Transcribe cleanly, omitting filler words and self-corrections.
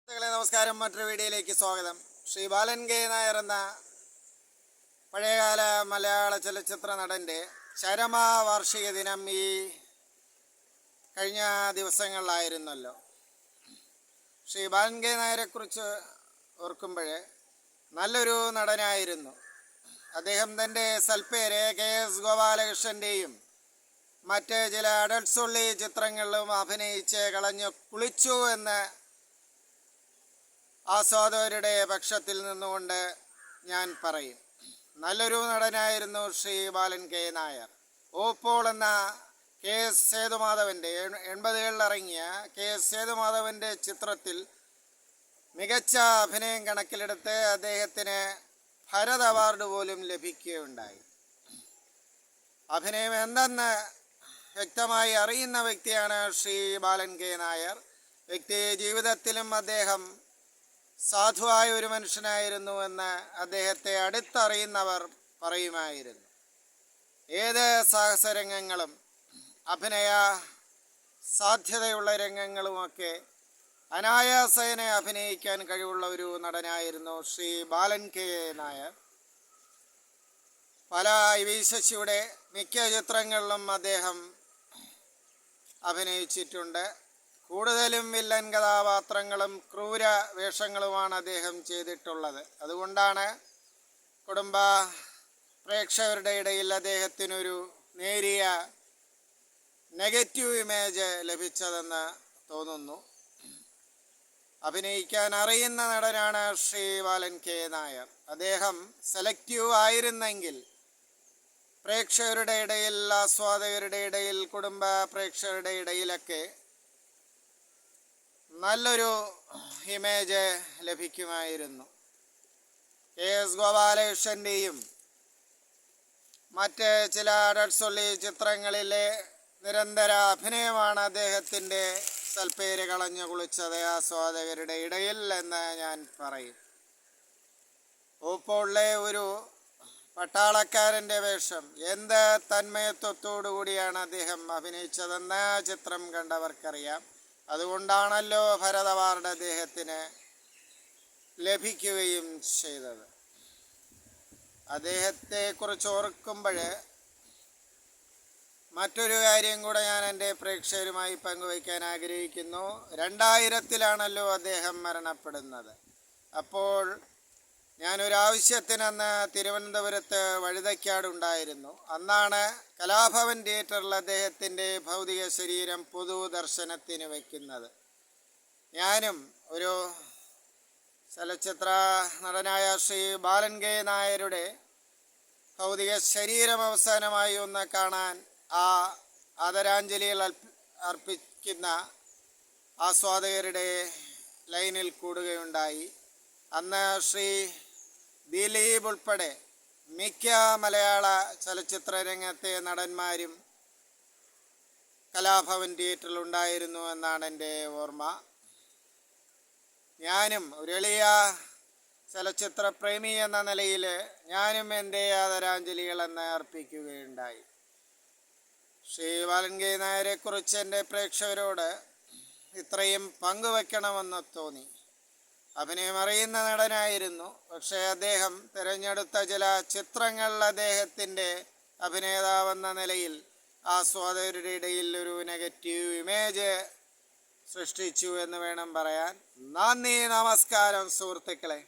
നമസ്കാരം. മറ്റൊരു വീഡിയോയിലേക്ക് സ്വാഗതം. ശ്രീ ബാലൻ കെ നായർ എന്ന പഴയകാല മലയാള ചലച്ചിത്ര നടൻ്റെ ചരമവാർഷിക ദിനം ഈ കഴിഞ്ഞ ദിവസങ്ങളിലായിരുന്നല്ലോ. ശ്രീ ബാലൻ കെ നായരെക്കുറിച്ച് ഓർക്കുമ്പോൾ നല്ലൊരു നടനായിരുന്നു അദ്ദേഹം. തൻ്റെ സൽപ്പേര് KS ഗോപാലകൃഷ്ണൻ്റെയും മറ്റ് ചില അഡൾട്ട്സ് ഉള്ളി ചിത്രങ്ങളിലും അഭിനയിച്ച് കളഞ്ഞു കുളിച്ചു എന്ന് ആസ്വാദകരുടെ പക്ഷത്തിൽ നിന്നുകൊണ്ട് ഞാൻ പറയും. നല്ലൊരു നടനായിരുന്നു ശ്രീ ബാലൻ കെ നായർ. ഓപ്പോൾ എന്ന KS സേതുമാധവൻ്റെ 80കളിൽ ഇറങ്ങിയ KS സേതുമാധവൻ്റെ ചിത്രത്തിൽ മികച്ച അഭിനയം കണക്കിലെടുത്ത് അദ്ദേഹത്തിന് ഭരത് അവാർഡ് പോലും ലഭിക്കുകയുണ്ടായി. അഭിനയം എന്തെന്ന് വ്യക്തമായി അറിയുന്ന വ്യക്തിയാണ് ശ്രീ ബാലൻ കെ നായർ. വ്യക്തി ജീവിതത്തിലും അദ്ദേഹം സാധുവായ ഒരു മനുഷ്യനായിരുന്നു എന്ന് അദ്ദേഹത്തെ അടുത്തറിയുന്നവർ പറയുമായിരുന്നു. ഏത് സാഹസരംഗങ്ങളും അഭിനയ സാധ്യതയുള്ള രംഗങ്ങളുമൊക്കെ അനായാസേന അഭിനയിക്കാൻ കഴിവുള്ള ഒരു നടനായിരുന്നു ശ്രീ ബാലൻ കെ നായർ. പല IV ശശിയുടെ മിക്ക ചിത്രങ്ങളിലും അദ്ദേഹം അഭിനയിച്ചിട്ടുണ്ട്. കൂടുതലും വില്ലൻ കഥാപാത്രങ്ങളും ക്രൂര വേഷങ്ങളുമാണ് അദ്ദേഹം ചെയ്തിട്ടുള്ളത്. അതുകൊണ്ടാണ് കുടുംബ പ്രേക്ഷകരുടെ ഇടയിൽ അദ്ദേഹത്തിനൊരു നേരിയ നെഗറ്റീവ് ഇമേജ് ലഭിച്ചതെന്ന് തോന്നുന്നു. അഭിനയിക്കാൻ അറിയുന്ന നടനാണ് ശ്രീ ബാലൻ കെ നായർ. അദ്ദേഹം സെലക്റ്റീവ് ആയിരുന്നെങ്കിൽ പ്രേക്ഷകരുടെ ഇടയിൽ, ആസ്വാദകരുടെ ഇടയിൽ, കുടുംബ പ്രേക്ഷകരുടെ ഇടയിലൊക്കെ നല്ലൊരു ഇമേജ് ലഭിക്കുമായിരുന്നു. KS ഗോപാലകൃഷ്ണൻ്റെയും മറ്റ് ചില അഡൾട്ട്സ് ചിത്രങ്ങളിലെ നിരന്തര അഭിനയമാണ് അദ്ദേഹത്തിൻ്റെ സൽപ്പേര് കളഞ്ഞു കുളിച്ചത് ആസ്വാദകരുടെ ഇടയിൽ എന്ന് ഞാൻ പറയും. ഓപ്പോളിലെ ഒരു പട്ടാളക്കാരൻ്റെ വേഷം എന്ത് തന്മയത്വത്തോടു കൂടിയാണ് അദ്ദേഹം അഭിനയിച്ചതെന്ന് ചിത്രം കണ്ടവർക്കറിയാം. അതുകൊണ്ടാണല്ലോ ഭരത് അവാർഡ് അദ്ദേഹത്തിന് ലഭിക്കുകയും ചെയ്തത്. അദ്ദേഹത്തെക്കുറിച്ച് ഓർക്കുമ്പോൾ മറ്റൊരു കാര്യം കൂടെ ഞാൻ എൻ്റെ പ്രേക്ഷകരുമായി പങ്കുവയ്ക്കാൻ ആഗ്രഹിക്കുന്നു. 2000-ലാണല്ലോ അദ്ദേഹം മരണപ്പെടുന്നത്. അപ്പോൾ ഞാനൊരാവശ്യത്തിനന്ന് തിരുവനന്തപുരത്ത് വഴുതയ്ക്കാടുണ്ടായിരുന്നു. അന്നാണ് കലാഭവൻ തിയേറ്ററിൽ അദ്ദേഹത്തിൻ്റെ ഭൗതിക ശരീരം പൊതുദർശനത്തിന് വയ്ക്കുന്നത്. ഞാനും ഒരു ചലച്ചിത്ര നടനായ ശ്രീ ബാലൻ കെ നായരുടെ ഭൗതിക ശരീരം അവസാനമായി ഒന്ന് കാണാൻ ആ ആദരാഞ്ജലികൾ അർപ്പിക്കുന്ന ആസ്വാദകരുടെ ലൈനിൽ കൂടുകയുണ്ടായി. അന്ന് ശ്രീ ദിലീപ് ഉൾപ്പെടെ മിക്ക മലയാള ചലച്ചിത്ര രംഗത്തെ നടന്മാരും കലാഭവൻ തിയേറ്ററിൽ ഉണ്ടായിരുന്നു എന്നാണ് എൻ്റെ ഓർമ്മ. ഞാനും ഒരു എളിയ ചലച്ചിത്ര പ്രേമി എന്ന നിലയിൽ ഞാനും എൻ്റെ ആദരാഞ്ജലികളെന്ന് അർപ്പിക്കുകയുണ്ടായി. ശ്രീ ബാലൻ കെ നായരെക്കുറിച്ച് എൻ്റെ പ്രേക്ഷകരോട് ഇത്രയും പങ്കുവെക്കണമെന്ന് തോന്നി. അഭിനയം അറിയുന്ന നടനായിരുന്നു. പക്ഷേ അദ്ദേഹം തിരഞ്ഞെടുത്ത ചില ചിത്രങ്ങളിൽ അദ്ദേഹത്തിൻ്റെ അഭിനേതാവെന്ന നിലയിൽ ആസ്വാദകരുടെ ഇടയിൽ ഒരു നെഗറ്റീവ് ഇമേജ് സൃഷ്ടിച്ചു എന്ന് വേണം പറയാൻ. നന്ദി, നമസ്കാരം സുഹൃത്തുക്കളെ.